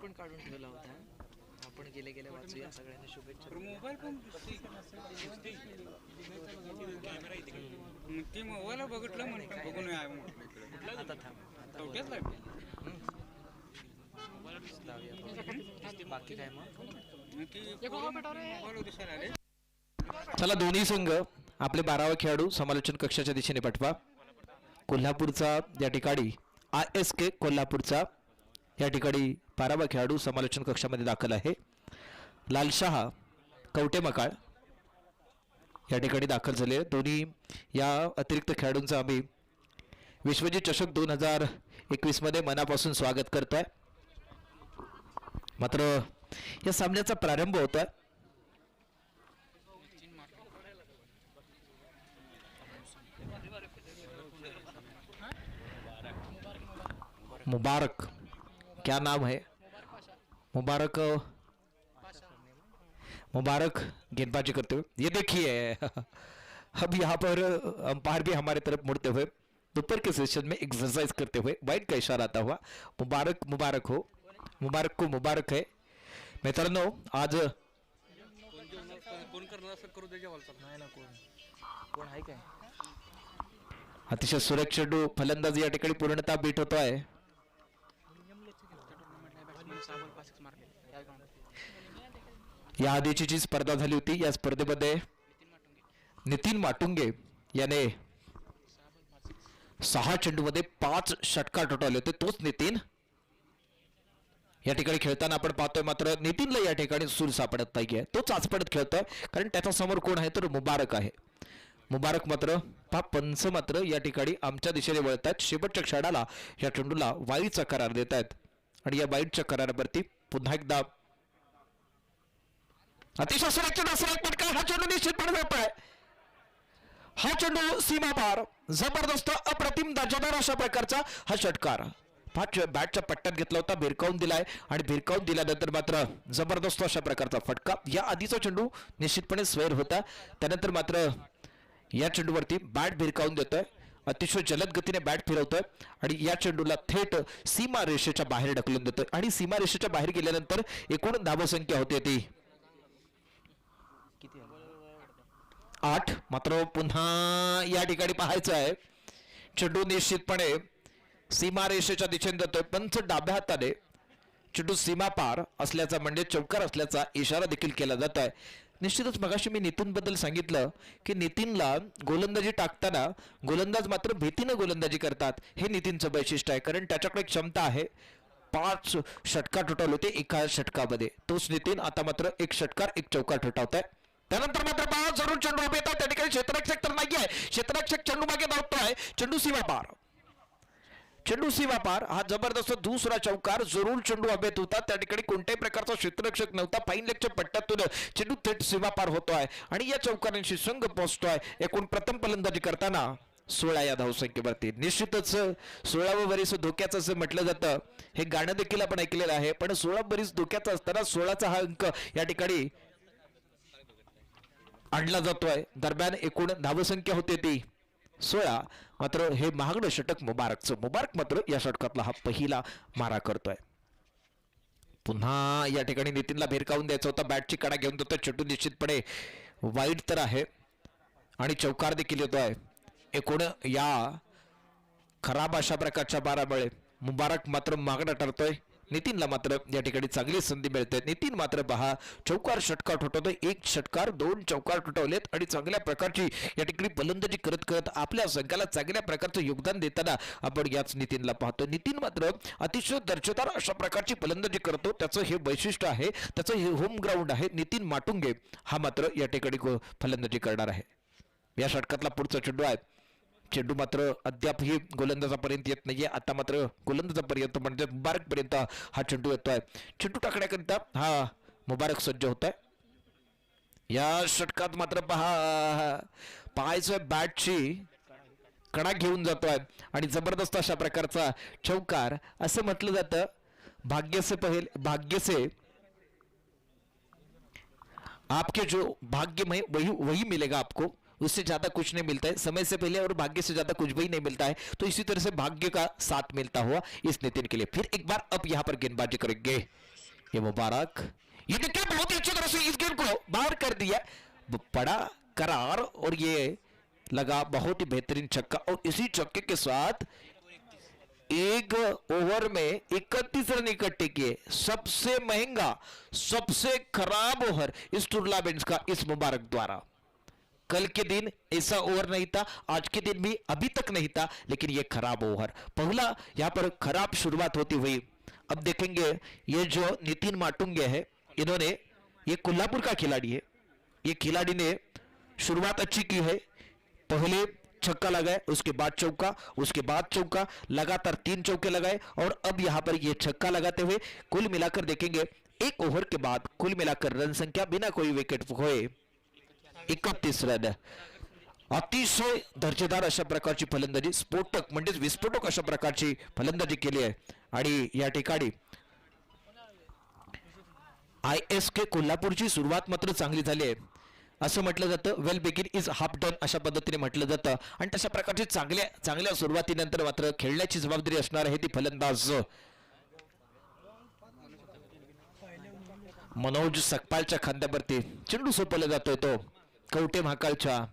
पण काढून ठेवला होता. आपण गेले गेले वाचूया. सगळ्यांना शुभेच्छा. मोबाईल पण ती मोबाईल बघितलं म्हणून बघून आता थांब. तवट्याच लागली. बाकी काय मग? मोबाईल दिसायला आले. चला दोन्ही संघ आपले 12वा खेळाडू समालोचन कक्षाच्या दिशेने पाठवा. कोल्हापूरचा या ठिकाणी ISK कोल्हापूरचा या ठिकाणी 12वा खेळाडू समालोचन कक्षामध्ये दाखल आहे. लालशहा कवटे मकाळ या ठिकाणी दाखल झाले. दोन्ही या अतिरिक्त खेळाडूंचा आम्ही विश्वजित चषक 2021 मध्ये मनापासून स्वागत करतोय. मात्र या सामन्याचा प्रारंभ होतोय. मुबारक, क्या नाम है? मुबारक गेंदबाजी करते हुए ये देखिए अब यहाँ पर अंपायर भी हमारे तरफ मुड़ते हुए दोपहर के सेशन में एक्सरसाइज करते हुए वाइट का इशारा आता हुआ मुबारक हो, मुबारक को मुबारक है. मित्रांनो आज कोण करणार असं करू द्यायच्या वालचा नाही ना. कोण आहे काय? अतिशय सुरेख चेंडू फलंदाज या ठिकाणी पूर्णतः बीट होतोय. या आधीची जी स्पर्धा झाली होती या स्पर्धेमध्ये नितीन माटुंगे याने 6 चेंडूमध्ये 5 षटकार ठोठावले होते. तोच नितीन या ठिकाणी खेळताना आपण पाहतोय. मात्र नितीनला या ठिकाणी सूर सापडत नाहीये. तो चाचपडत खेळतोय कारण त्याच्या समोर कोण आहे तर मुबारक आहे. मुबारक मात्र पंच मात्र या ठिकाणी आमच्या दिशेने वळत आहेत. शेवटच्या क्षणाला या चेंडूला वाईडचा करार देत आहेत आणि या वाईडच्या करारावरती पुन्हा एकदा अतिशय सुरक्षित पटका. हा चेंडू निश्चितपणे जातोय. हा चेंडू सीमा पार जबरदस्त अप्रतिम दर्जादार अशा प्रकारचा हा षटकार बॅटच्या पट्ट्यात घेतला होता. भिरकावून दिलाय आणि भिरकावून दिल्यानंतर मात्र जबरदस्त अशा प्रकारचा फटका. या आधीचा चेंडू निश्चितपणे स्वेर होता. त्यानंतर मात्र या चेंडूवरती बॅट भिरकावून देतोय. अतिशय जलद गतीने बॅट फिरवतोय आणि या चेंडूला थेट सीमा रेषेच्या बाहेर ढकलून देतोय आणि सीमा रेषेच्या बाहेर गेल्यानंतर एकूण धावसंख्या होते ती 8. मात्र पुन्हा या ठिकाणी पाहायचं आहे चेंडू निश्चितपणे सीमा रेषेच्या दिशेने जातोय. पंच डाव्या हाताने चेंडू सीमा पार असल्याचा म्हणजे चौकार असल्याचा इशारा देखील केला जात आहे. निश्चितच मगाशी मी नितीनबद्दल सांगितलं की नितीनला गोलंदाजी टाकताना गोलंदाज मात्र भीतीनं गोलंदाजी करतात. हे नितीनचं वैशिष्ट्य आहे कारण त्याच्याकडे क्षमता आहे. 5 षटकार ठोठावले होते एका षटकामध्ये. तोच नितीन आता मात्र 1 षटकार 1 चौकार ठोठावत आहे. त्यानंतर मात्र पहा जरूर चेंडू उभे येतात. त्या ठिकाणी क्षेत्ररक्षक तर नाहीये. क्षेत्ररक्षक चेंडू मागे धावतोय. चेंडू सीमा पार. चेंडू सीमा पार. हा जबरदस्त दुसरा चौकार. जरूर चेंडू हवेत होता. त्या ठिकाणी कोणत्याही प्रकारचा क्षेत्ररक्षक नव्हता. फाईन लेगच्या पट्ट्यातून चेंडू थेट सीमा पार होतोय आणि या चौकारांशी संघ पोहोचतोय. एकूण प्रथम फलंदाजी करताना 16 या धावसंख्येवरती. निश्चितच 16वे वरीस धोक्याचं असं म्हटलं जातं. हे गाणं देखील आपण ऐकलेलं आहे. पण 16 वरीस धोक्याचा असताना 16चा हा अंक या ठिकाणी आणला जातोय. दरम्यान एकूण धावसंख्या होते ती 16. मात्र हे महागडं षटक मुबारकचं. मुबारक मात्र या षटकातला हा पहिला मारा करतोय. पुन्हा या ठिकाणी नितीनला भिरकावून द्यायचा होता. बॅटची कडा घेऊन जातोय. चेंडू निश्चितपणे वाईड तर आहे आणि चौकार देखील येतोय. एकूण या खराब अशा प्रकारच्या मारामुळे मुबारक मात्र मागणं ठरतोय. नितीनला मात्र या ठिकाणी चांगली संधी मिळते. नितीन मात्र पहा चौकार षटकार ठोठवतोय. 1 षटकार 2 चौकार ठोठवलेत आणि चांगल्या प्रकारची या ठिकाणी फलंदाजी करत करत आपल्या संघाला चांगल्या प्रकारचं योगदान देताना आपण याच नितीनला पाहतो. नितीन मात्र अतिशय दर्जेदार अशा प्रकारची फलंदाजी करतो. त्याचं हे वैशिष्ट्य आहे. त्याचं हे होम ग्राउंड आहे. नितीन माटुंगे हा मात्र या ठिकाणी फलंदाजी करणार आहे. या षटकातला पुढचा चेंडू आहे. चेंडू मात्र अद्यापही गोलंदाजापर्यंत येत नाहीये. आता मात्र गोलंदाजापर्यंत म्हणजे मुबारक पर्यंत हा चेंडू येतोय. चेंडू टाकण्याकरिता हा मुबारक सज्ज होत आहे. या षटकात मात्र पाहायचं बॅटची कडा घेऊन जातोय आणि जबरदस्त अशा प्रकारचा चौकार. असं म्हटलं जातं भाग्य से आपके जो भाग्य में वही मिलेगा आपको. उससे ज्यादा कुछ नहीं मिलता है. समय से पहले और भाग्य से ज्यादा कुछ भी नहीं मिलता है. तो इसी तरह से भाग्य का साथ मिलता हुआ इस नितिन के लिए. फिर एक बार अब यहां पर गेंदबाजी करेंगे ये मुबारक, ये देखिए बहुत ही अच्छी तरह से इस गेंद को बाहर कर दिया, बड़ा करार, और ये लगा बहुत ही बेहतरीन छक्का। और इसी छक्के के साथ एक ओवर में 31 रन इकट्ठे किए, सबसे महंगा सबसे खराब ओवर इस टूर्नामेंट का इस मुबारक द्वारा। कल के दिन ऐसा ओवर नहीं था, आज के दिन भी अभी तक नहीं था, लेकिन ये खराब ओवर, पहला यहां पर खराब शुरुआत होती हुई। अब देखेंगे ये जो नितिन माटुंगे है, इन्होंने, ये कोल्हापुर का खिलाड़ी है, ये खिलाड़ी ने शुरुआत अच्छी की है, पहले छक्का लगाए, उसके बाद चौका, उसके बाद चौका, लगातार 3 चौके लगाए, और अब यहां पर ये छक्का लगाते हुए कुल मिलाकर देखेंगे एक ओवर के बाद कुल मिलाकर रन संख्या बिना कोई विकेट खोए 31 रन। अतिशय दर्जेदार अशा प्रकारची फलंदाजी, स्फोटक म्हणजेच विस्फोटक अशा प्रकारची फलंदाजी केली आहे। आणि या ठिकाणी ISK कोल्हापूरची सुरुवात मात्र चांगली झाली आहे असं म्हटलं जातं, वेल बिगिन इज हाफ डन अशा पद्धतीने म्हटलं जातं। आणि तशा प्रकारची चांगल्या सुरुवातीनंतर मात्र खेळण्याची जबाबदारी असणार आहे ती फलंदाज मनोज सकपालच्या खांद्यावरती चेंडू सोपवला जातोय, तो कवटे महाकाळच्या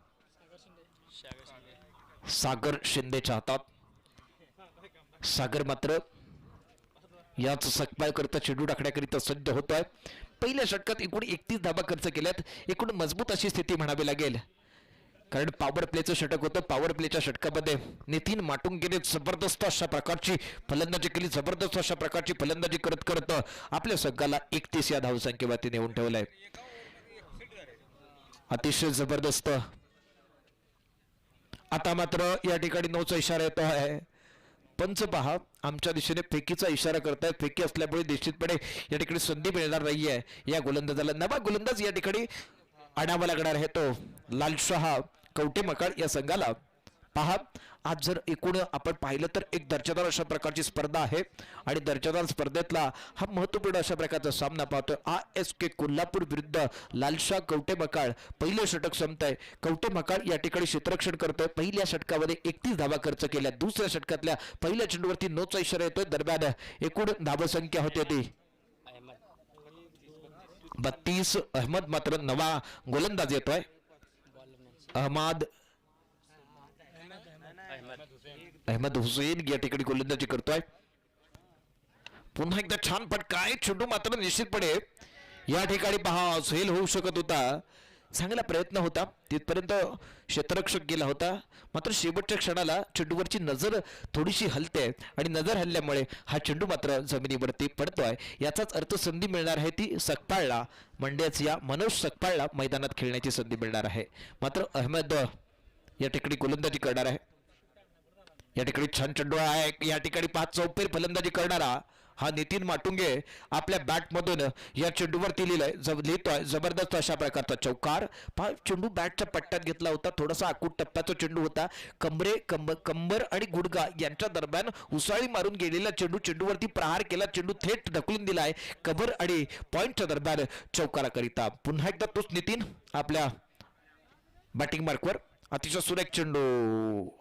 सागर शिंदेच्या हातात। सागर मात्र याच सकपाल करता चेंडू टाकण्याकरिता सज्ज होतोय। पहिल्या षटकात एकूण 31 धावा खर्च केल्यात, एकूण मजबूत अशी स्थिती म्हणावी लागेल, कारण पॉवर प्लेचं षटक होतं। पॉवर प्लेच्या षटकामध्ये नितीन माटुंगेने जबरदस्त अशा प्रकारची फलंदाजी केली, जबरदस्त अशा प्रकारची फलंदाजी करत करत आपल्या संघाला 31 या धावसंख्येवरती नेऊन ठेवलंय। अतिशय जबरदस्त। आता मात्र या ठिकाणी नोचा इशारा येतो आहे, पंच पहा आमच्या दिशेने फेकीचा इशारा करतायत, फेकी असल्यामुळे निश्चितपणे या ठिकाणी संधी मिळणार नाहीये या गोलंदाजाला। नवा गोलंदाज या ठिकाणी आणावा लागणार आहे, तो लालशाह कवटे मकाळ या संघाला। पहा आज जर एकूण आपण पाहिलं तर एक दर्जेदार अशा प्रकारची स्पर्धा आहे, आणि दर्जेदार स्पर्धेतला हा महत्त्वपूर्ण अशा प्रकारचा सामना पाहतोय। ISK कोल्हापूर विरुद्ध लालशाह कवटे मकाळ। पहिलं षटक संपतंय, कवटे मकाळ या ठिकाणी क्षेत्ररक्षण करतोय, पहिल्या षटकामध्ये 31 धावा खर्च केल्या, दुसऱ्या षटकातल्या पहिल्या चेंडूवरती नोचा इशारा येतोय। दरम्यान एकूण धावसंख्या होती ती 32। अहमद मात्र नवा गोलंदाज येतोय, अहमद हुसेन या ठिकाणी गोलंदाजी करतोय। पुन्हा एकदा छान फटका आहे, चेंडू मात्र निश्चितपणे या ठिकाणी पहा झेल होऊ शकत होता, चांगला प्रयत्न होता, तिथपर्यंत क्षेत्ररक्षक गेला होता, मात्र शेवटच्या क्षणाला चेंडूवरची नजर थोडीशी हलते, आणि नजर हलल्यामुळे हा चेंडू मात्र जमिनीवरती पडतोय। याचाच अर्थ संधी मिळणार आहे ती सकपाळला, म्हणजेच या मनोज सकपाळला मैदानात खेळण्याची संधी मिळणार आहे। मात्र अहमद या ठिकाणी गोलंदाजी करणार आहे, या ठिकाणी छान चेंडू आहे, या ठिकाणी 5 चौफेर फलंदाजी करणारा हा नितीन माटुंगे आपल्या बॅटमधून या चेंडूवरती लिहितोय जबरदस्त अशा प्रकारचा चौकार। चेंडू बॅटच्या पट्ट्यात घेतला होता, थोडासा आकूट टप्प्याचा चेंडू होता, कंबर आणि गुडगा यांच्या दरम्यान उसाळी मारून गेलेला चेंडूवरती प्रहार केला, चेंडू थेट ढकलून दिलाय कव्हर आणि पॉइंटच्या दरम्यान चौकारा करिता। पुन्हा एकदा तोच नितीन आपल्या बॅटिंग मार्कवर, अतिशय सुरेख चेंडू,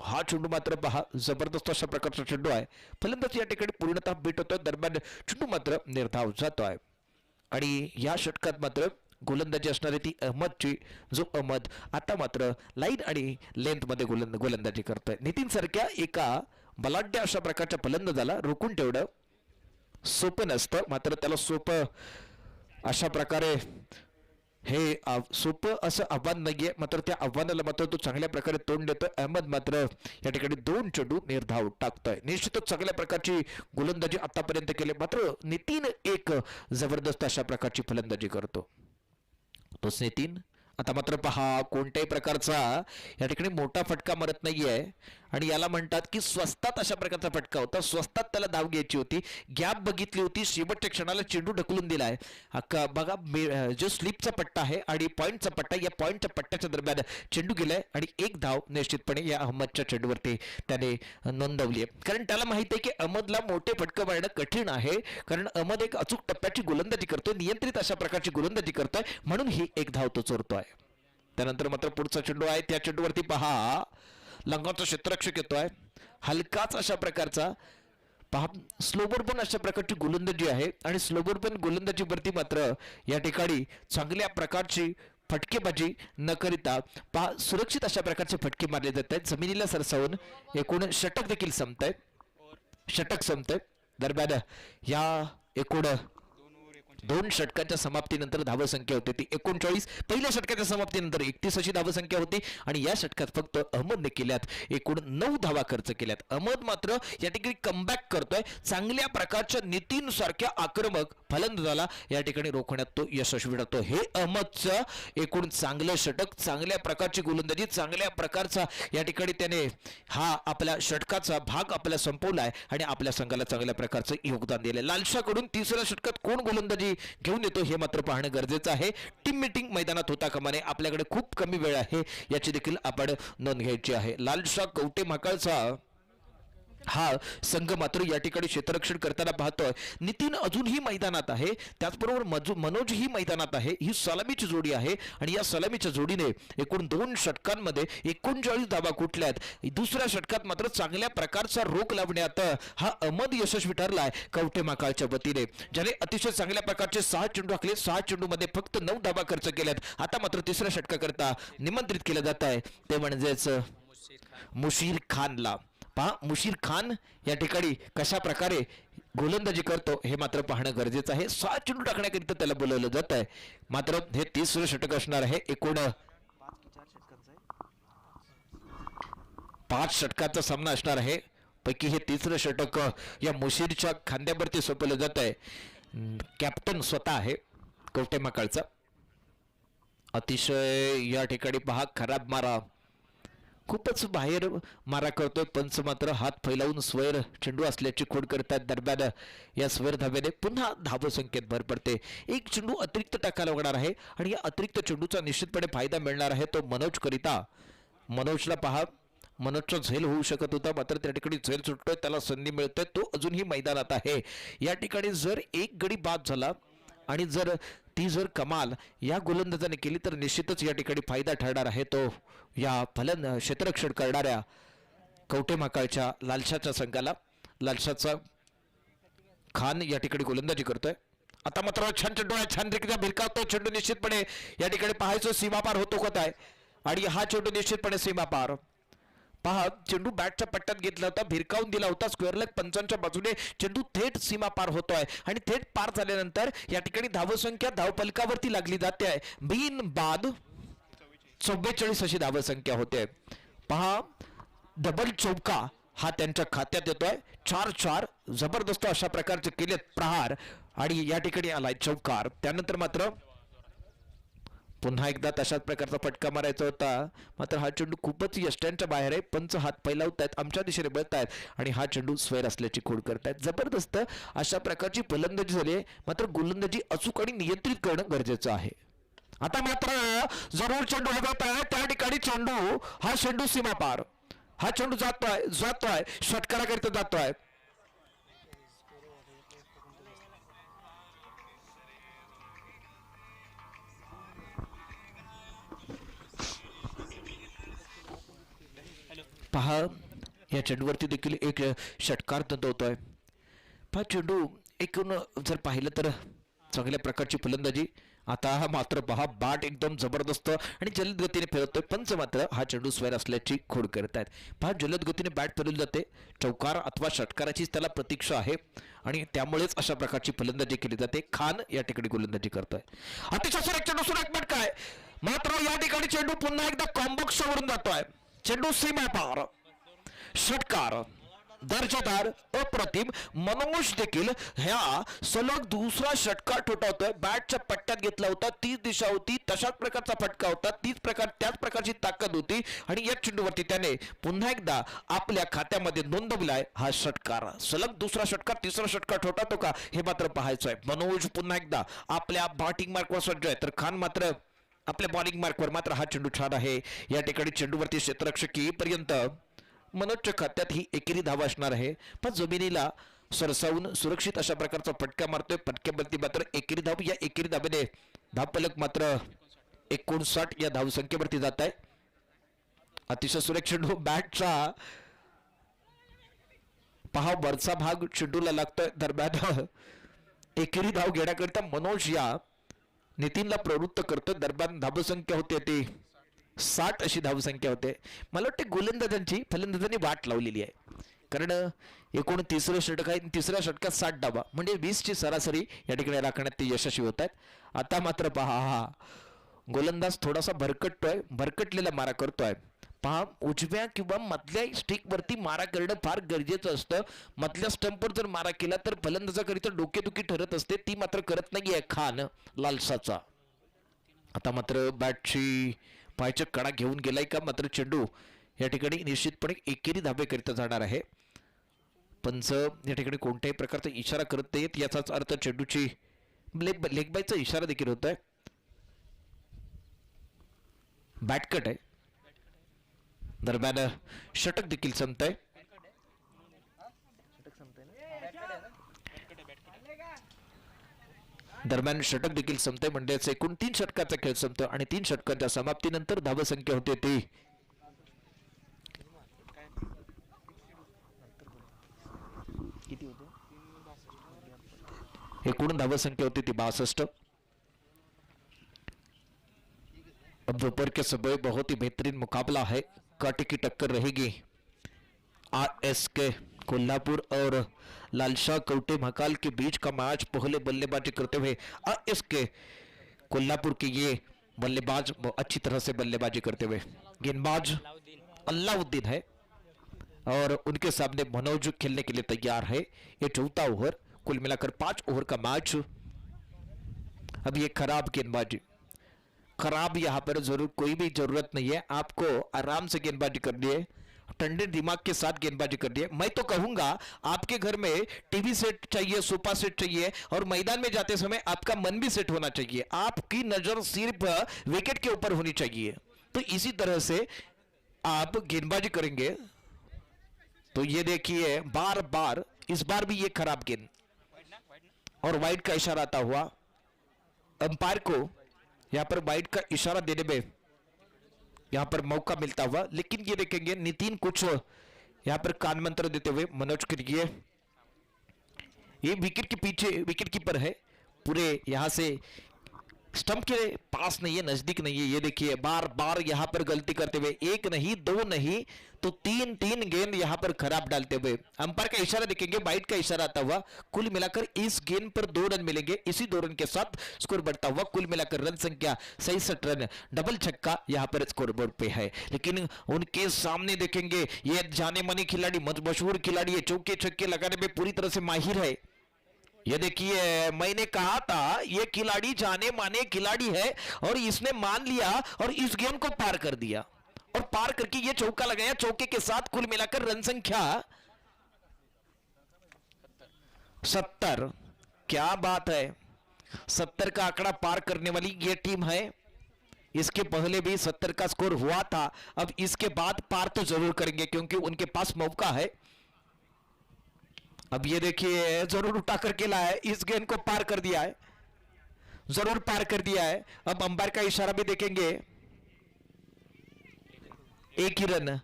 हा चेंडू मात्र पहा जबरदस्त अशा प्रकारचा चेंडू आहे, फलंदाज या ठिकाणी पूर्णतः बीट होतोय, दरम्यान चेंडू मात्र निर्धाव जातोय। आणि या षटकात मात्र गोलंदाजी असणारी ती अहमदची, जो अहमद आता मात्र लाईन आणि लेंथ मध्ये गोलंदाजी करतोय। नितीन सारख्या एका बलाढ्य अशा प्रकारच्या फलंदाजाला रोखून ठेवणं सोपं नसतं, मात्र त्याला सोपं अशा प्रकारे हे सोपं असं आव्हान नाहीये, मात्र त्या आव्हानाला मात्र तो चांगल्या प्रकारे तोंड देतोय। अहमद मात्र या ठिकाणी 2 चेंडू निर्धाव टाकतोय, निश्चितच चांगल्या प्रकारची गोलंदाजी आतापर्यंत केली, मात्र नितीन एक जबरदस्त अशा प्रकारची फलंदाजी करतो, तोच नितीन आता मात्र पहा कोणत्याही प्रकारचा या ठिकाणी मोठा फटका मारत नाहीये, आणि याला म्हणतात की स्वस्तात अशा प्रकारचा फटका होता, स्वस्तात त्याला धाव घ्यायची होती, गॅप बघितली होती, शेवटच्या क्षणाला चेंडू ढकलून दिलाय। बघा जो स्लिपचा पट्टा आहे आणि पॉइंटचा पट्टा, या पॉइंटच्या पट्ट्याच्या दरम्यान चेंडू गेलाय, आणि एक धाव निश्चितपणे या अहमदच्या चेंडूवरती त्याने नोंदवली आहे, कारण त्याला माहिती आहे की अहमदला मोठे फटके मारणं कठीण आहे, कारण अहमद एक अचूक टप्प्याची गोलंदाजी करतोय, नियंत्रित अशा प्रकारची गोलंदाजी करतोय, म्हणून ही एक धाव तो चोरतोय। त्यानंतर मात्र पुढचा चेंडू आहे, त्या चेंडूवरती पहा लंगाचा क्षेत्ररक्षक येतोय, हलकाच अशा प्रकारचा पहा स्लोवर पण अशा प्रकारची गोलंदाजी आहे आणि स्लोवर पण गोलंदाजीवरती मात्र या ठिकाणी चांगल्या प्रकारची फटकेबाजी न करिता पहा सुरक्षित अशा प्रकारचे फटके मारले जात आहेत. जमिनीला सरसावून एकूण षटक देखील षटक संपतंय. दरम्यान या एकूण 2 षटकांच्या समाप्तीनंतर धावसंख्या होती ती 39. पहिल्या षटकाच्या समाप्तीनंतर 31 अशी धावसंख्या होती आणि या षटकात फक्त अहमदने केल्यात एकूण 9 धावा खर्च केल्यात. अहमद मात्र या ठिकाणी कमबॅक करतोय. चांगल्या प्रकारच्या नितीन सारख्या आक्रमक फलंदाजाला या ठिकाणी रोखण्यात तो यशस्वी ठरतो. हे अहमदचं एकूण चांगलं षटक, चांगल्या प्रकारची गोलंदाजी, चांगल्या प्रकारचा या ठिकाणी त्याने हा आपल्या षटकाचा भाग आपला संपवलाय आणि आपल्या संघाला चांगल्या प्रकारचं योगदान दिले. लालशाकडून तिसऱ्या षटकात कोण गोलंदाजी घेऊन येतो हे मात्र पाहणं गरजेचं आहे. टीम मीटिंग मैदानात होता कामा नये. आपल्याकडे खूप कमी वेळ आहे याची देखील आपण नोंद घ्यायची आहे. लालशा कवटे महाकाळचा हा संघ मात्र या ठिकाणी क्षेत्ररक्षण करताना पाहतोय. नितीन अजूनही मैदानात आहे, त्याचबरोबर मनोज ही मैदानात आहे. ही सलामीची जोडी आहे आणि या सलामीच्या जोडीने एकूण 2 षटकांमध्ये 39 धावा कुठल्यात. दुसऱ्या षटकात मात्र चांगल्या प्रकारचा रोख लावण्यात हा अहमद यशस्वी ठरलाय कवटे महाकाळच्या वतीने, ज्याने अतिशय चांगल्या प्रकारचे 6 चेंडू आखले. 6 चेंडूमध्ये फक्त 9 धावा खर्च केल्यात. आता मात्र तिसऱ्या षटकाकरता निमंत्रित केलं जात आहे ते म्हणजेच मुशीर खानला. पहा मुशीर खान या ठिकाणी कशा प्रकारे गोलंदाजी करतो हे मात्र पाहणं गरजेचं आहे. 6 चेंडू टाकण्याकरिता त्याला बोलवलं जात आहे. मात्र हे 30वे षटक असणार आहे. एकूण 5 षटकाचा सामना असणार आहे. पैकी हे 3रं षटक या मुशीरच्या खांद्यावरती सोपवलं जात आहे. कॅप्टन स्वतः आहे कवटे महाकाळचा. अतिशय या ठिकाणी पहा खराब मारा, खूपच बाहेर मारा करतोय. पंच मात्र हात फैलावून स्वैर चेंडू असल्याची खोड करतात. दरम्यान या स्वैर धाब्याने पुन्हा धावसंख्येत भर पडते. 1 चेंडू अतिरिक्त टाकायला लागणार आहे आणि या अतिरिक्त चेंडूचा निश्चितपणे फायदा मिळणार आहे तो मनोज करिता. मनोजला पहा मनोजचा झेल होऊ शकत होता, मात्र त्या ठिकाणी झेल सुटतोय, त्याला संधी मिळतोय, तो अजूनही मैदानात आहे. या ठिकाणी जर 1 गडी बाद झाला आणि जर कमाल या गोलंदाजाने केली तर निश्चितच या ठिकाणी फायदा ठरणार आहे तो या क्षेत्ररक्षण करणाऱ्या कवटे महाकाळच्या लालशाच्या संघाला. लालशाचा खान या ठिकाणी गोलंदाजी करतोय. आता मात्र छान चेंडू आहे, छान रित्या भिरकावतो चेंडू. निश्चितपणे या ठिकाणी पाहायचो सीमापार होतो का आहे आणि हा चेंडू निश्चितपणे सीमापार. पहा चेंडू बॅटच्या पट्ट्यात घेतला होता, भिरकावून दिला होता, स्क्वेअर लेग पंचांच्या बाजूने चेंडू थेट सीमा पार होतोय आणि थेट पार झाल्यानंतर या ठिकाणी धावसंख्या धावपलकावरती लागली जाते आहे. बिन बाद 44 अशी धावसंख्या होते. पहा डबल चौका हा त्यांच्या खात्यात येतोय. 4-4 जबरदस्त अशा प्रकारचे केलेत प्रहार आणि या ठिकाणी आलाय चौकार. त्यानंतर मात्र पुन्हा एकदा तशाच प्रकारचा फटका मारायचा होता, मात्र हा चेंडू खूपच यष्ट्यांच्या बाहेर आहे. पंच हात फैलावतायत, आमच्या दिशेने बळतायत आणि हा चेंडू स्वेर असल्याची खोड करतायत. जबरदस्त अशा प्रकारची फलंदाजी झाली आहे, मात्र गोलंदाजी अचूक आणि नियंत्रित करणं गरजेचं आहे. आता मात्र जरूर चेंडू हवत आहे, त्या ठिकाणी चेंडू हा चेंडू सीमा पार, हा चेंडू जातोय षटकाराकरिता जातोय. पहा या चेंडूवरती देखील एक षटकार नोंदवतोय. पहा चेंडू एकूण जर पाहिलं तर चांगल्या प्रकारची फलंदाजी. आता हा मात्र पहा बाट एकदम जबरदस्त आणि जलद गतीने फिरवतोय. पंच मात्र हा चेंडू स्वेर असल्याची खोड करतायत. पहा जलद गतीने बॅट फिरवली जाते, चौकार अथवा षटकाराचीच त्याला प्रतीक्षा आहे आणि त्यामुळेच अशा प्रकारची फलंदाजी केली जाते. खान या ठिकाणी गोलंदाजी करतोय. अतिशय सुरेख चेंडू, सुरेख फटकाय. मात्र या ठिकाणी चेंडू पुन्हा एकदा कॉम्बॉक्सवरून जातोय. चेंडू सीमा पार, षटकार दर्जेदार अप्रतिम. मनोज देखील ह्या सलग दुसरा षटकार ठोठावतोय. बॅटच्या पट्ट्यात घेतला होता, तीच दिशा होती, तशाच प्रकारचा फटका होता, त्याच प्रकारची ताकद होती आणि या चेंडूवरती त्याने पुन्हा एकदा आपल्या खात्यामध्ये नोंदवलाय हा षटकार. सलग दुसरा षटकार, तिसरा षटकार ठोठावतो का हे मात्र पाहायचंय. मनोज पुन्हा एकदा आपल्या बॅटिंग मार्कवर सज्ज आहे, तर खान मात्र आपल्या बॉलिंग मार्कवर. मात्र हा चेंडू छान आहे. या ठिकाणी चेंडूवरती क्षेत्ररक्षक येईपर्यंत मनोजच्या खात्यात ही एकेरी धावा असणार आहे. पण जमिनीला सरसावून सुरक्षित अशा प्रकारचा फटका मारतोय. फटक्यावरती मात्र एकेरी धाव. या एकेरी धावेने धावफलक मात्र 59 या धावसंख्येवरती जात आहे. अतिशय सुरेख चेंडू बॅटचा पहा वरचा भाग चेंडूला लागतोय. दरम्यान एकेरी धाव घेण्याकरिता मनोज या नितीनला प्रवृत्त करतोय. दरम्यान धावसंख्या होते ती 60 अशी धावसंख्या होते. मला वाटते गोलंदाजांची फलंदाजांनी वाट लावलेली आहे, कारण एकूण तिसरं षटक आहे. तिसऱ्या षटकात 60 धावा म्हणजे 20 ची सरासरी या ठिकाणी राखण्यात ते यशस्वी होत आहेत. आता मात्र पहा हा गोलंदाज थोडासा भरकटलेला मारा करतोय. पहा उजव्या किंवा मधल्या स्टिक वरती मारा करणं फार गरजेचं असतं. मधल्या स्टंपवर जर मारा केला तर फलंदाजाकरिता डोकेदुखी ठरत असते. ती मात्र करत नाहीये खान लालसाचा. आता मात्र बॅटची पायच्या कडा घेऊन गेलाय का, मात्र चेंडू या ठिकाणी निश्चितपणे एकेरी धाबेकरिता जाणार आहे. पंच या ठिकाणी कोणत्याही प्रकारचा इशारा करत नाहीत. याचाच अर्थ चेंडूची लेगबायचा इशारा देखील होत आहे. बॅटकट आहे. दरम्यान षटक देखील संपतंय. दरम्यान षटक देखील संपतंय म्हणजेच एकूण 3 षटकाचा खेळ संपतो आणि 3 षटकांच्या समाप्तीनंतर धावसंख्या होते ती किती होते? एकूण धावसंख्या होती ती 62. अब दोपहर के समय बहुत ही बेहतरीन मुकाबला है. कांटे की टक्कर रहेगी. आरएसके कोल्हापुर और लालशाह कौटे महाकाल के बीच का मैच. पहले बल्लेबाजी करते हुए आरएसके कोल्हापुर के ये बल्लेबाज अच्छी तरह से बल्लेबाजी करते हुए गेंदबाज अल्लाउद्दीन है और उनके सामने मनोज खेलने के लिए तैयार है. ये चौथा ओवर, कुल मिलाकर 5 ओवर का मैच. अब ये खराब गेंदबाजी, खराब यहां पर जरूर कोई भी जरूरत नहीं है. आपको आराम से गेंदबाजी करनी है, ठंडे दिमाग के साथ गेंदबाजी करनी है. मैं तो कहूंगा आपके घर में टीवी सेट चाहिए, सोफा सेट चाहिए और मैदान में जाते समय आपका मन भी सेट होना चाहिए. आपकी नजर सिर्फ विकेट के ऊपर होनी चाहिए. तो इसी तरह से आप गेंदबाजी करेंगे. तो ये देखिए बार बार, इस बार भी ये खराब गेंद और वाइड का इशारा आता हुआ. अंपायर को यहां पर वाइड का इशारा देने में यहां पर मौका मिलता हुआ. लेकिन ये देखेंगे नितिन कुछ यहां पर कान मंत्र देते हुए मनोज के लिए. ये विकेट के पीछे विकेट कीपर है, पूरे यहां से स्टंप के पास नहीं है, नजदीक नहीं है. ये देखिए बार बार यहां पर गलती करते हुए, एक नहीं दो नहीं तो 3 गेंद यहां पर खराब डालते हुए. अंपायर का इशारा देखेंगे, वाइड का इशारा आता हुआ. कुल मिलाकर इस गेंद पर 2 रन मिलेंगे. इसी 2 रन के साथ स्कोर बढ़ता हुआ. कुल मिलाकर रन संख्या 66 रन. डबल छक्का यहां पर स्कोरबोर्ड पे है. लेकिन उनके सामने देखेंगे ये जाने माने खिलाड़ी, मशहूर खिलाड़ी है, चौके छक्के लगाने में पूरी तरह से माहिर है. ये देखिए मैंने कहा था ये खिलाड़ी जाने माने खिलाड़ी है और इसने मान लिया और इस गेम को पार कर दिया और पार करके ये चौका लगाया. चौके के साथ कुल मिलाकर रन संख्या 70. क्या बात है, 70 का आंकड़ा पार करने वाली ये टीम है. इसके पहले भी 70 का स्कोर हुआ था. अब इसके बाद पार तो जरूर करेंगे क्योंकि उनके पास मौका है. अब ये देखिए जरूर उठा करके लाया है, इस गेंद को पार कर दिया है, जरूर पार कर दिया है. अब अंपायर का इशारा भी देखेंगे, एक ही रन.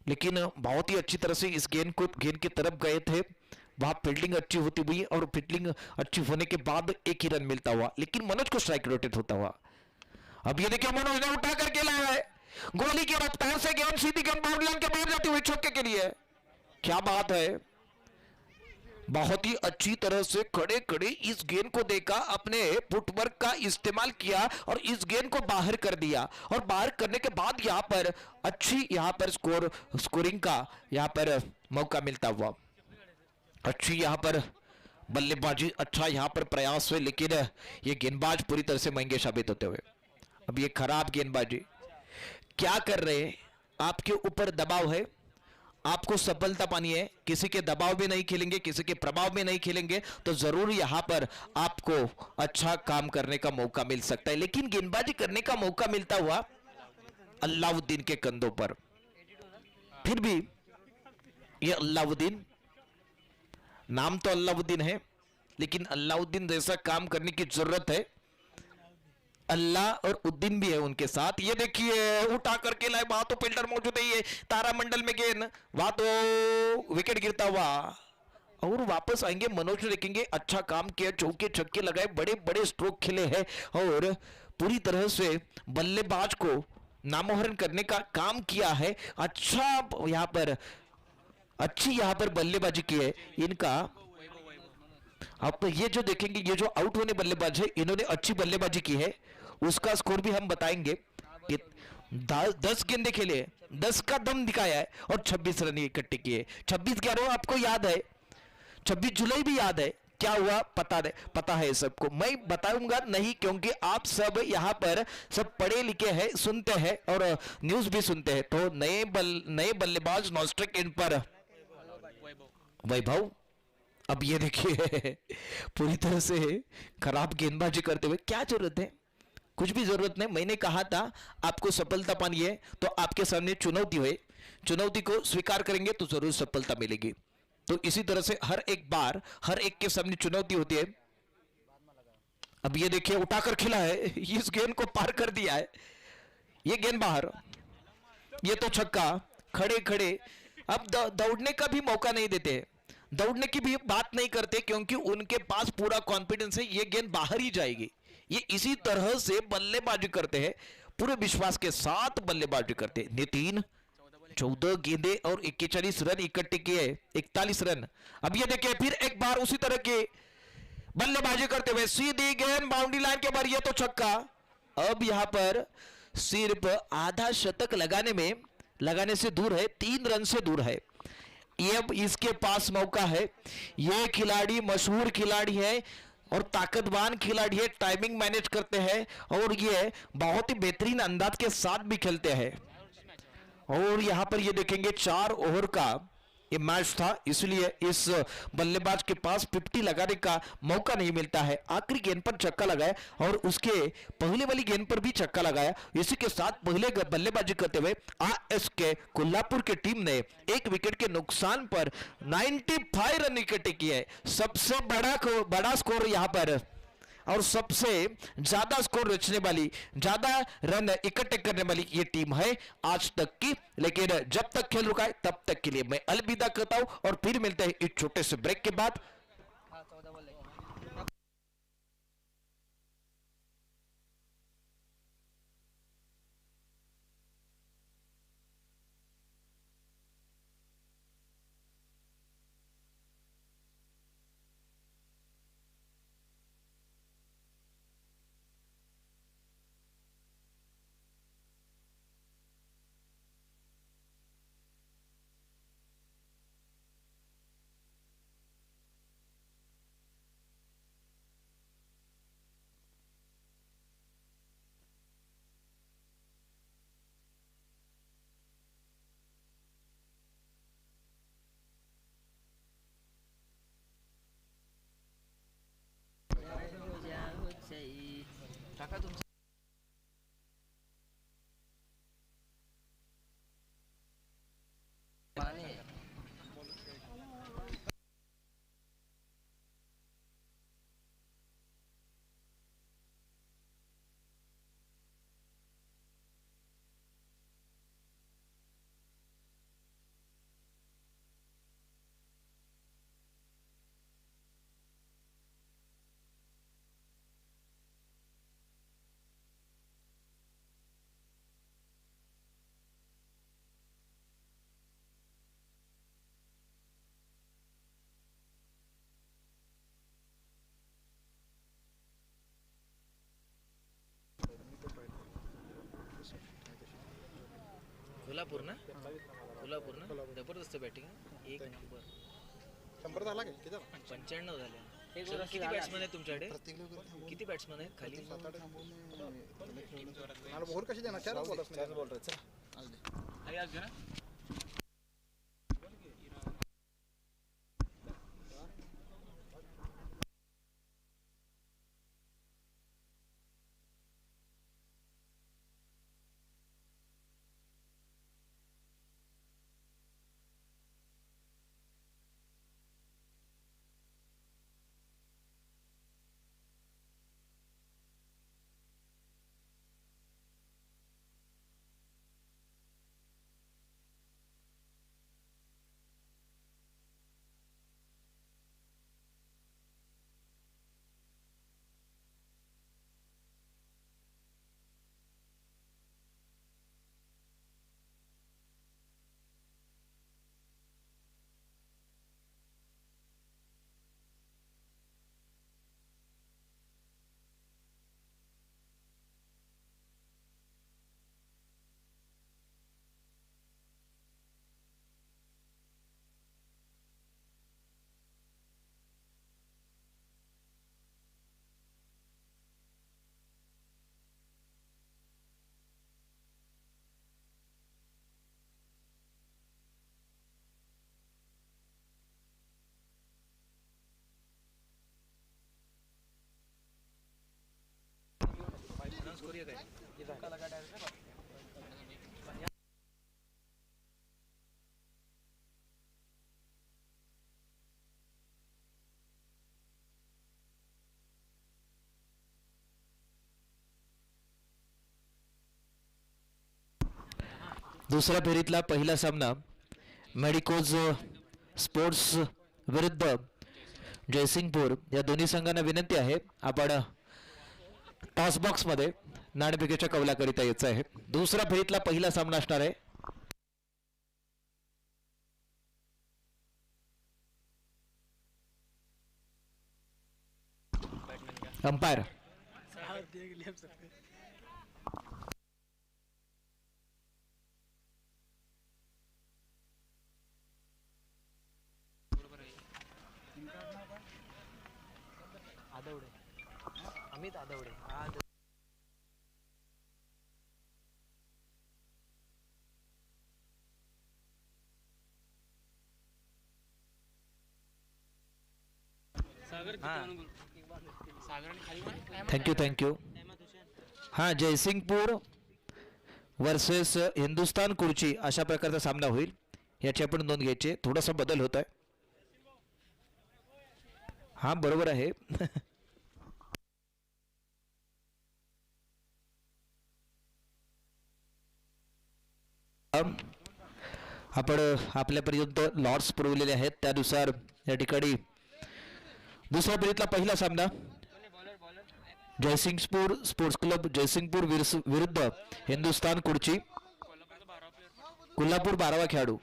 लेकिन बहुत ही अच्छी तरह से इस गेंद की तरफ गए थे. वहां फील्डिंग अच्छी होती हुई और फील्डिंग अच्छी होने के बाद एक ही रन मिलता हुआ. लेकिन मनोज को स्ट्राइक रोटेट होता हुआ. अब ये देखिए मनोज ने उठा करके लाया है, गोली की रफ्तार से गेंद सीधी गेंद बाउंड्री लाइन के बाहर जाती हुई चौके के लिए. क्या बात है, बहुत ही अच्छी तरह से खड़े खड़े इस गेंद को देखा, अपने फुटवर्क का इस्तेमाल किया और इस गेंद को बाहर कर दिया. और बाहर करने के बाद यहां पर अच्छी स्कोरिंग का यहां पर मौका मिलता हुआ. अच्छी यहां पर बल्लेबाजी, अच्छा यहां पर प्रयास हुए. लेकिन ये गेंदबाज पूरी तरह से महंगे साबित होते हुए. अब ये खराब गेंदबाजी क्या कर रहे हैं, आपके ऊपर दबाव है, आपको सफलता पानी है. किसी के दबाव में नहीं खेलेंगे, किसी के प्रभाव में नहीं खेलेंगे तो जरूर यहां पर आपको अच्छा काम करने का मौका मिल सकता है. लेकिन गेंदबाजी करने का मौका मिलता हुआ अल्लाउद्दीन के कंधों पर. फिर भी ये अल्लाउद्दीन, नाम तो अल्लाउद्दीन है लेकिन अल्लाउद्दीन जैसा काम करने की जरूरत है. अल्लाह और उद्दीन भी है उनके साथ। ये देखिए उठा करके लाए, वहां तो फील्डर मौजूद है, ये तारामंडल में गेंद, वहां तो विकेट गिरता हुआ और वापस आएंगे। मनोज ने देखेंगे अच्छा काम किया, चौके छक्के लगाए, बड़े बड़े स्ट्रोक खेले हैं और पूरी तरह से बल्लेबाज को नामोहरण करने का काम किया है। अच्छा यहाँ पर अच्छी यहाँ पर बल्लेबाजी की है इनका। अब तो ये जो देखेंगे, ये जो आउट होने बल्लेबाज है, इन्होंने अच्छी बल्लेबाजी की है, उसका स्कोर भी हम बताएंगे कि 10 गेंदे खेले, 10 का दम दिखाया है और 26 रन इकट्ठे किए। 26/11 आपको याद है, 26 जुलाई भी याद है, क्या हुआ पता है सबको, मैं बताऊंगा नहीं क्योंकि आप सब यहाँ पर सब पढ़े लिखे हैं, सुनते हैं और न्यूज भी सुनते हैं। तो नए बल्लेबाज नॉस्ट्रिक इन पर वैभव। अब ये देखिए पूरी तरह से खराब गेंदबाजी करते हुए, क्या जरूरत है, कुछ भी जरूरत नहीं। मैंने कहा था आपको सफलता पानी है तो आपके सामने चुनौती है, चुनौती को स्वीकार करेंगे तो जरूर सफलता मिलेगी। तो इसी तरह से हर एक बार हर एक के सामने चुनौती होती है। अब ये देखिए उठाकर खिला है, इस गेंद को पार कर दिया है, ये गेंद बाहर, ये तो छक्का। खड़े खड़े अब दौड़ने का भी मौका नहीं देते, दौड़ने की भी बात नहीं करते क्योंकि उनके पास पूरा कॉन्फिडेंस है ये गेंद बाहर ही जाएगी। ये इसी तरह से बल्लेबाजी करते हैं, पूरे विश्वास के साथ बल्लेबाजी करते हैं। नितिन 14 गेंदे और 41 रन इकट्ठे किए, 41 रन। अब ये देखिए फिर एक बार उसी तरह के बल्लेबाजी करते हुए सीधी गेंद बाउंड्री लाइन के बाहर, ये तो छक्का। अब यहां पर सिर्फ आधा शतक लगाने से दूर है, 3 रन से दूर है। ये अब इसके पास मौका है, ये खिलाड़ी मशहूर खिलाड़ी है और ताकतवान खिलाड़ी है, टाइमिंग मैनेज करते हैं और ये बहुत ही बेहतरीन अंदाज के साथ भी खेलते हैं। और यहां पर ये देखेंगे 4 ओवर का ये मैच था, इसलिए इस बल्लेबाज के पास 50 लगाने का मौका नहीं मिलता है। आखिरी गेंद पर छक्का लगाया और उसके पहले वाली गेंद पर भी छक्का लगाया। इसी के साथ पहले बल्लेबाजी करते हुए आरएसके कोल्हापुर की टीम ने 1 विकेट के नुकसान पर 95 रन इकट्ठे किए। सबसे बड़ा स्कोर यहां पर और सबसे ज्यादा स्कोर रचने वाली, ज्यादा रन इकट्ठे करने वाली ये टीम है आज तक की। लेकिन जब तक खेल रुका है तब तक के लिए मैं अलविदा करता हूं और फिर मिलते हैं इस छोटे से ब्रेक के बाद। काका तुमचं कोल्हापूर ना जबरदस्त बॅटिंग, एक नंबर। 100 झाला की किती झाला? 95 झाले। किती बॅट्समन आहेत तुमच्याकडे? किती बॅट्समन आहेत खाली? मला बोर कशी देणार? 4 बॉलर चला दुसऱ्या फेरीतला पहिला सामना मेडिकोज स्पोर्ट्स विरुद्ध जयसिंगपूर या दोन्ही संघांना विनंती आहे आपण टॉस बॉक्स मध्ये नाणेफेकीच्या कौलाकरिता यायचं आहे. दुसऱ्या फेरीतला पहिला सामना असणार आहे. Umpire Adawade Amit Adawade thank you. हा जयसिंगपूर वर्सेस हिंदुस्तान कुर्ची अशा प्रकारचा सामना होईल. याची आपण नोंद घ्यायची. थोडासा बदल होत आहे. हा बरोबर आहे. आपण आपल्यापर्यंत लॉट्स पुरवलेले आहेत त्यानुसार या ठिकाणी दुसऱ्या फेरीतला पहिला सामना जयसिंगपूर स्पोर्ट्स क्लब जयसिंगपूर विरुद्ध हिंदुस्तान कुर्ची. कोल्हापूर 12वा खेळाडू.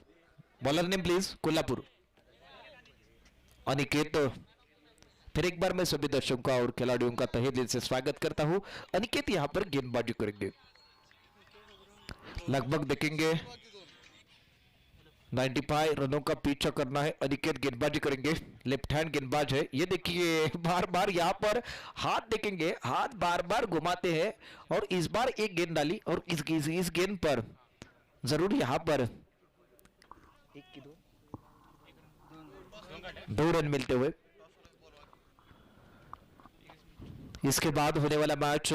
Bowler name please. Kolhapur Aniket. फिर एक बार मैं सभी दर्शकों का और खिलाड़ियों का तहे दिल से स्वागत करता हूं. अनिकेत यहाँ पर गेंदबाजी करेंगे. लगभग देखेंगे 95 रनों का पीछा करना है. अनिकेत गेंदबाजी करेंगे. लेफ्ट हैंड गेंदबाज है. ये देखिए बार बार यहाँ पर हाथ देखेंगे. हाथ बार बार घुमाते हैं और इस बार एक गेंद डाली और इस गेंद पर जरूर यहाँ पर 2 रन मिलते हुए. इसके बाद होने वाला match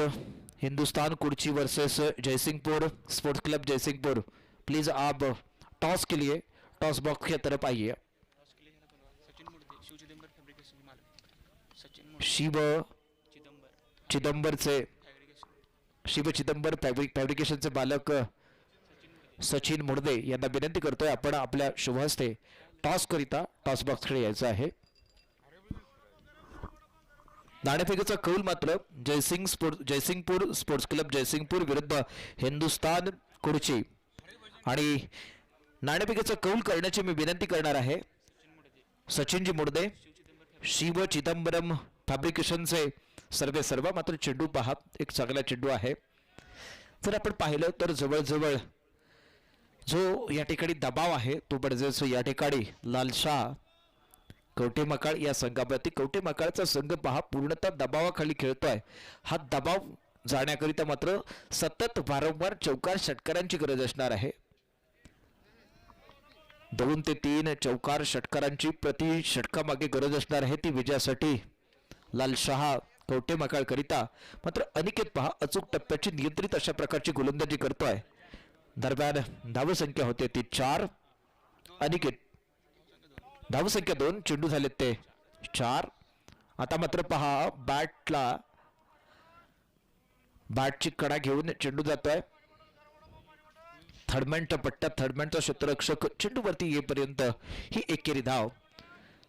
Hindustan Kurchi versus Jaysingpur sports club Jaysingpur. Please आप टॉस के लिए टॉस बॉक्स की तरफ आइए. शिव चिदंबर फॅब्रिकेशनचे मालक सचिन मुडदे यांना विनंती करतोय आपण आपल्या शुभ हस्ते टॉस करिता टॉस बॉक्स कडे यायचं आहे. नाणेफेकीचा कौल मात्र जयसिंगपूर स्पोर्ट्स क्लब जयसिंगपूर विरुद्ध हिंदुस्तान कुर्ची. आणि नाणेफेकीचा कौल करण्याची मी विनंती करणार आहे सचिनजी मुडदे. शिव चिदंबरम फॅब्रिकेशनचे सर्व मात्र चेंडू पहा एक चांगला चेंडू आहे. जर आपण पाहिलं तर जवळजवळ जो या ठिकाणी दबाव आहे तो बडजेस या ठिकाणी लालशाह कवठेमहाकाळ या संघाप्रती. कवठेमहाकाळचा संघ पहा पूर्णतः दबावाखाली खेळतोय. हा दबाव जाण्याकरिता मात्र सतत वारंवार चौकार षटकारांची गरज असणार आहे. 2 ते 3 चौकार षटकारांची प्रति षटकामागे गरज असणार आहे ती विजयासाठी लालशाह कवठेमहाकाळ करिता. मात्र अनिकेत पहा अचूक टप्प्याची नियंत्रित अशा प्रकारची गोलंदाजी करतोय. दरम्यान धावसंख्या होते ती 4. अनिकेत धावसंख्या 2. चेंडू झाले ते 4. आता मात्र पहा बॅटची कडा घेऊन चेंडू जातोय थर्डमॅनच्या पट्ट्यात. थर्डमॅनचा क्षेत्ररक्षक चेंडूवरती येईपर्यंत ही एकेरी धाव.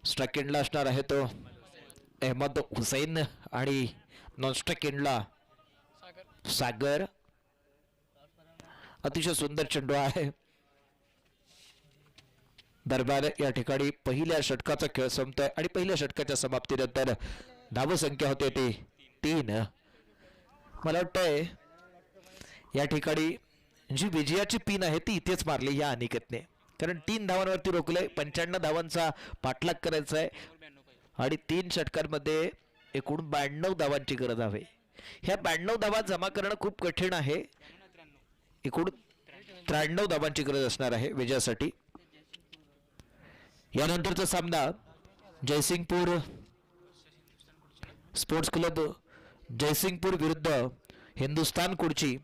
स्ट्राइक एंडला असणार आहे तो अहमद हुसैन आणि नॉन स्ट्राइक एंडला सागर. अतिशय सुंदर चेंडू आहे. दरम्यान या ठिकाणी पहिल्या षटकाचा खेळ संपतोय आणि पहिल्या षटकाच्या समाप्तीनंतर धावसंख्या होते ती 3. मला वाटतंय या ठिकाणी जी विजयाची पिन आहे ती इथेच मारली या अनिकेतने. कारण 3 धावांवरती रोखलंय. 95 धावांचा पाठलाग करायचा आहे आणि 3 षटकांमध्ये एकूण 92 धावांची गरज आहे. ह्या 92 धावा जमा करणं खूप कठीण आहे. एकूण 93 धावांची गरज असणार आहे विजयासाठी. यानंतरचा सामना जयसिंगपूर स्पोर्ट्स क्लब जयसिंगपूर विरुद्ध हिंदुस्थान कुडची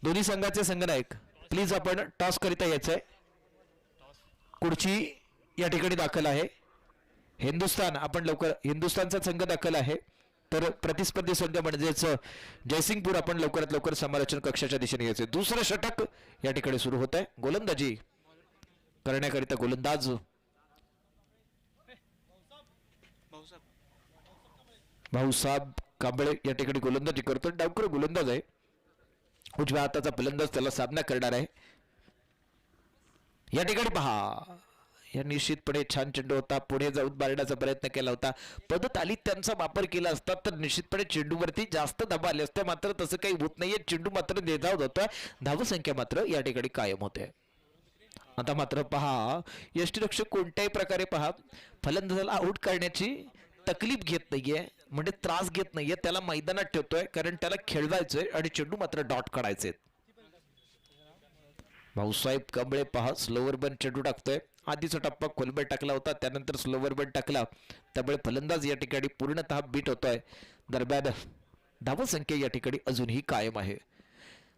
दोन्ही संघाचे संघनायक प्लीज आपण टॉस करिता यायचंय. कुडची या ठिकाणी दाखल आहे. हिंदुस्थान आपण लवकर हिंदुस्थानचा संघ दाखल आहे. तर प्रतिस्पर्धी संघ म्हणजेच जयसिंगपूर आपण लवकरात लवकर समालोचन कक्षाच्या दिशेने घ्यायचे. दुसरं षटक या ठिकाणी सुरू होत आहे. गोलंदाजी करण्याकरिता गोलंदाज भाऊसाहेब कांबळे या ठिकाणी गोलंदाजी करतो. डावकर गोलंदाज आहे. उजव्या हाताचा फलंदाज त्याला सामना करणार आहे. या ठिकाणी पहा या निश्चितपणे छान चेंडू होता. पुढे जाऊन मारण्याचा प्रयत्न केला होता. पद्धत आली त्यांचा वापर केला असता तर निश्चितपणे चेंडूवरती जास्त दबा आले असते. मात्र तसं काही होत नाहीये. चेंडू मात्र निर्धाव होतोय. धावसंख्या मात्र या ठिकाणी कायम होते. आता मात्र पहा यष्टीरक्षक कोणत्याही प्रकारे पहा फलंदाजाला आऊट करण्याची तकलीफ घेत नाहीये. म्हणजे त्रास घेत नाहीये. त्याला मैदानात ठेवतोय कारण त्याला खेळवायचंय आणि चेंडू मात्र डॉट काढायचे. भाऊसाहेब कांबळे पहा स्लोवर बन चेंडू टाकतोय. आधीचा टप्पा खोलबळ टाकला होता त्यानंतर स्लोवर बन टाकला त्यामुळे फलंदाज या ठिकाणी पूर्णतः बीट होतोय. दरम्यान धावसंख्या या ठिकाणी अजूनही कायम आहे.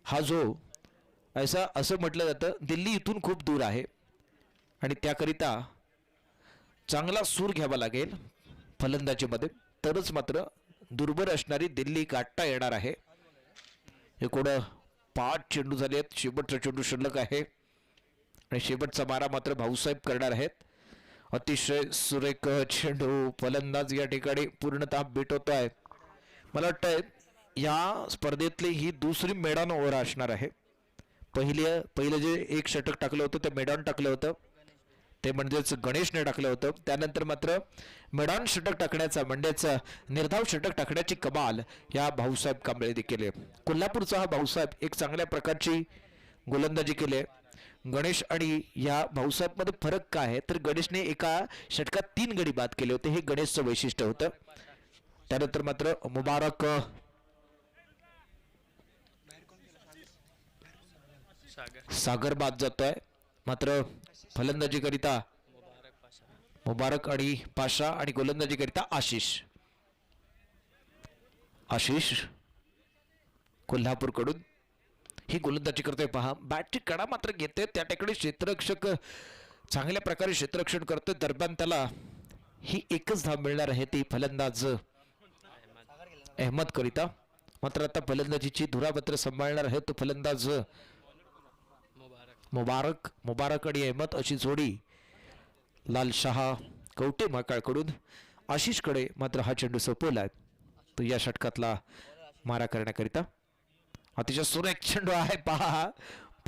हा जो असं म्हटलं जातं दिल्ली इथून खूप दूर आहे आणि त्याकरिता चांगला सूर घ्यावा लागेल फलंदाजीमध्ये तरच मात्र दुर्बल असणारी दिल्ली गाठता येणार आहे. एकूण 5 चेंडू झाले आहेत. शेवटचा चेंडू शिल्लक आहे आणि शेवटचा मारा मात्र भाऊसाहेब करणार आहेत. अतिशय सुरेख चेंडू फलंदाज या ठिकाणी पूर्णतः बीट होत आहे. मला वाटतंय या स्पर्धेतली ही दुसरी मेडॉन ओव्हर असणार आहे. पहिलं जे एक षटक टाकलं होतं ते मेडॉन टाकलं होतं ते म्हणजेच गणेशने टाकलं होतं. त्यानंतर मात्र मेडॉन षटक टाकण्याचा म्हणजेच निर्धाव षटक टाकण्याची कमाल या भाऊसाहेब कांबळे देखील आहे. कोल्हापूरचा हा भाऊसाहेब एक चांगल्या प्रकारची गोलंदाजी केली आहे. गणेश आणि या भाऊसाहेब मध्ये फरक काय आहे तर गणेशने एका षटकात 3 गडी बाद केले होते. हे गणेशचं वैशिष्ट्य होतं. त्यानंतर मात्र मुबारक सागर बाद जातोय. मात्र फलंदाजी करिता मुबारक आणि पाशा आणि गोलंदाजी करिता आशिष कोल्हापूरकडून ही गोलंदाजी करतोय. पहा बॅटची कडा मात्र घेते. त्या ठिकाणी क्षेत्ररक्षक चांगल्या प्रकारे क्षेत्ररक्षण करतोय. दरम्यान त्याला ही एकच धाव मिळणार आहे ती फलंदाज अहमद करिता. मात्र आता फलंदाजीची धुरापत्र सांभाळणार आहे तो फलंदाज मुबारक आणि अहमद अशी जोडी लालशहा कवटे महाकाळकडून आशिषकडे मात्र हा चेंडू सोपवलाय. तो या षटकातला मारा करण्याकरिता अतिशय सुरेख चेंडू आहे. पहा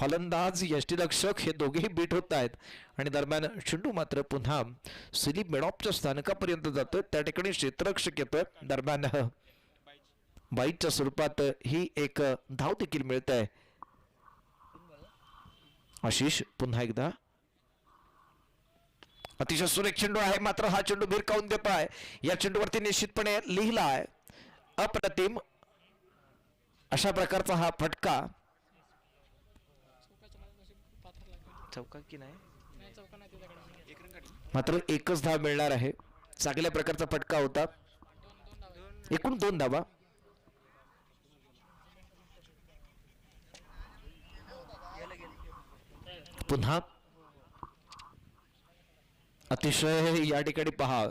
फलंदाज यष्टीरक्षक हे दोघेही बीट होत आहेत आणि दरम्यान चेंडू मात्र पुन्हा सिलीप मेडॉपच्या स्थानकापर्यंत जातोय. त्या ठिकाणी क्षेत्ररक्षक येतोय. दरम्यान बाईटच्या स्वरूपात ही एक धाव देखील मिळत आहे. आशिष पुन्हा एकदा अतिशय सुरेख चेंडू आहे. मात्र हा चेंडू भिरकावून देत आहे. या चेंडूवरती निश्चितपणे लिहिला आहे अप्रतिम अशा प्रकारचा हा फटका. चौका की नाही मात्र एकच धाव मिळणार आहे. चांगल्या प्रकारचा फटका होता. एकूण 2 धावा. पुन्हा अतिशय या ठिकाणी पहा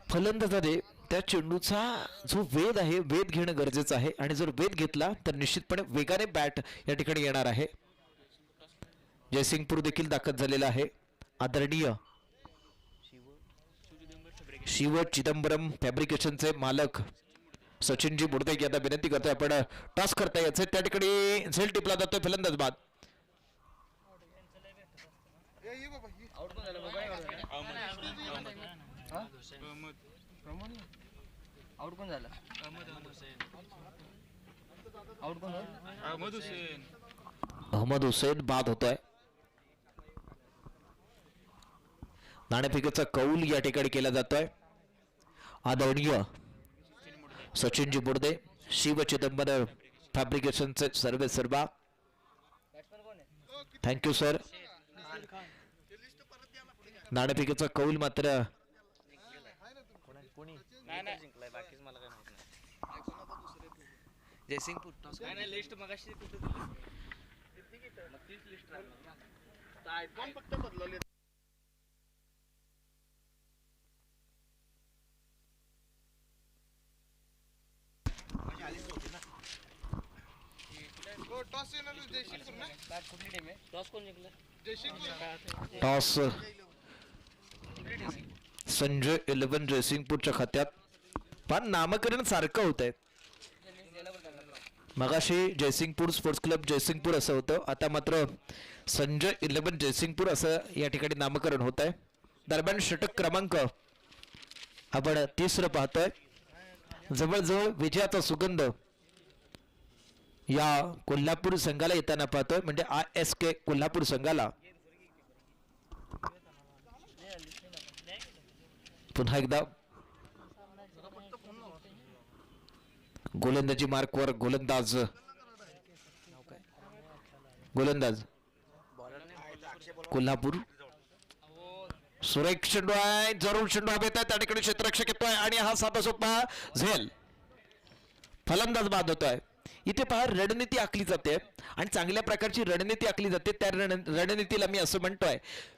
फलंदाजाने त्या चेंडूचा जो वेध आहे वेध घेणं गरजेचं आहे आणि जर वेध घेतला तर निश्चितपणे वेगाने बॅट या ठिकाणी येणार आहे. जयसिंगपूर देखील दाखल झालेला आहे. आदरणीय शिव चिदंबरम फॅब्रिकेशनचे मालक सचिनजी बुडदे यांना विनंती करतोय आपण टॉस करता याचे. त्या ठिकाणी झेल टिपला जातोय. फलंदाज बाद. आउट कोण झालं? आउट कोण? अहमद हुसेन बाद होतोय. नाणेफेकीचा कौल या ठिकाणी केला जातोय. आदरणीय सचिनजी बुडदे शिव चिदंबरम फॅब्रिकेशनचे सर्वे सर्वा थँक्यू सर. नाणेफेकीचा कौल मात्र जयसिंगपूर टॉस काय नाही लिस्ट मगाशी कुठे फक्त बदलवले टॉस येणार जयशिंगपूर ना कुठली टीम आहे टॉस कोण जिंकला जयशिंगपूर टॉस संजय 11 जयसिंगपूरच्या खात्यात पण नामकरण सारखं होत आहे. मगाशी जयसिंगपूर स्पोर्ट्स क्लब जयसिंगपूर असं होतं, आता मात्र संजय 11 जयसिंगपूर असं या ठिकाणी नामकरण होत आहे. दरम्यान षटक क्रमांक आपण 3 पाहतोय. जवळजवळ विजयाचा सुगंध या कोल्हापूर संघाला येताना पाहतोय, म्हणजे ISK कोल्हापूर संघाला. पुन्हा एकदा गोलंदाजी मार्कवर गोलंदाज कोल्हापूर. सुरेख चेंडू आहे, जरूर चेंडू हवेत आहे, त्या ठिकाणी क्षेत्ररक्षक येतोय आणि हा साधा सोपा झेल फलंदाज बाद होतोय. इथे पहा रणनीती आखली जाते आणि चांगल्या प्रकारची रणनीती आखली जाते. त्या रणनीतीला मी असं म्हणतोय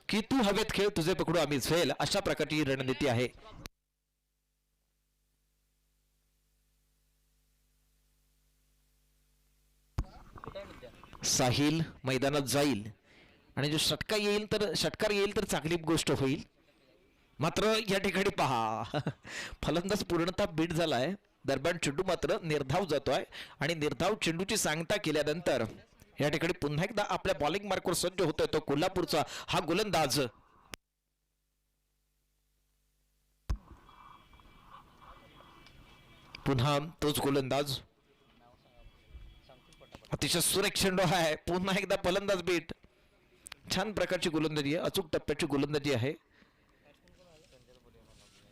की तू हवेत खेळ, तुझे पकडू आम्ही झेल, अशा प्रकारची ही रणनीती आहे. साहिल मैदानात जाईल आणि जो षटकार येईल तर चांगली गोष्ट होईल. मात्र या ठिकाणी पहा फलंदाज पूर्णतः बीट झालाय. दरम्यान चेंडू मात्र निर्धाव जातोय आणि निर्धाव चेंडूची सांगता केल्यानंतर या ठिकाणी पुन्हा एकदा आपल्या बॉलिंग मार्कवर सज्ज होतोय तो कोल्हापूरचा हा गोलंदाज. पुन्हा तोच गोलंदाज, अतिशय सुरेख चेंडू आहे, पुन्हा एकदा फलंदाज बीट. छान प्रकारची गोलंदाजी आहे, अचूक टप्प्याची गोलंदाजी आहे.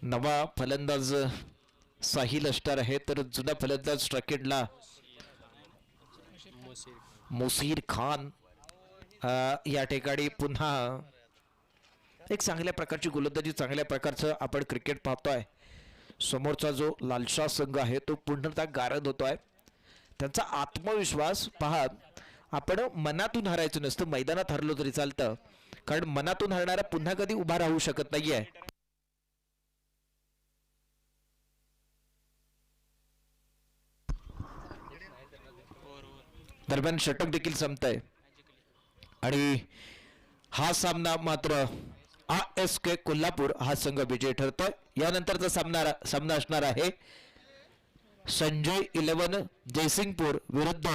नवा फलंदाज साहिल असणार आहे, तर जुना फलंदाज स्ट्राकेटला मोसीर खान. या ठिकाणी पुन्हा एक चांगल्या प्रकारची गोलंदाजी, चांगल्या प्रकारचं आपण क्रिकेट पाहतोय. समोरचा जो लालशाह संघ आहे तो पूर्णतः गारद होतोय. त्यांचा आत्मविश्वास पहा, आपण मनातून हरायचं नसतं, मैदानात हरलो तरी चालतं, कारण मनातून हरणारा पुन्हा कधी उभा राहू शकत नाहीये. दरम्यान षटक देखील संपतंय आणि हा सामना मात्र ISK कोल्हापूर हा संघ विजयी ठरतोय. यानंतरचा सामना असणार आहे संजय 11 जयसिंगपूर विरुद्ध